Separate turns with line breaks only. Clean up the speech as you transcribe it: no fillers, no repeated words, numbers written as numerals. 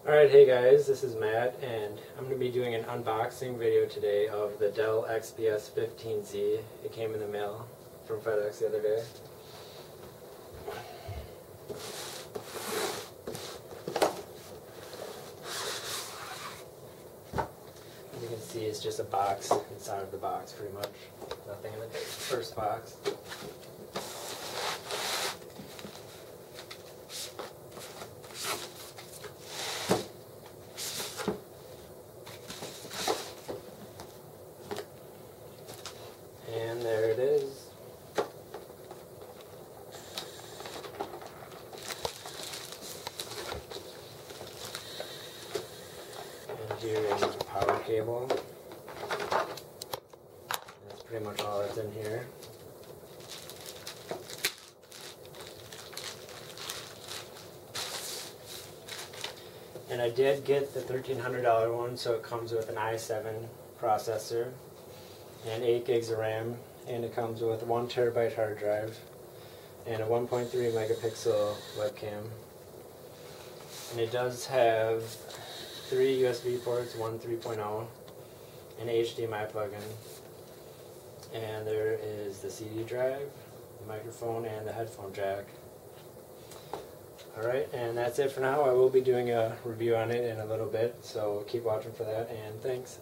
Alright, hey guys, this is Matt, and I'm going to be doing an unboxing video today of the Dell XPS 15Z. It came in the mail from FedEx the other day. As you can see, it's just a box inside of the box, pretty much. Nothing in the first box. And there it is. And here is the power cable. That's pretty much all that's in here. And I did get the $1,300 one, so it comes with an i7 processor and 8 gigs of RAM, and it comes with a 1 terabyte hard drive and a 1.3 megapixel webcam. And it does have 3 USB ports, one 3.0, an HDMI plug-in, and there is the CD drive, the microphone, and the headphone jack. Alright, and that's it for now. I will be doing a review on it in a little bit, so keep watching for that, and thanks.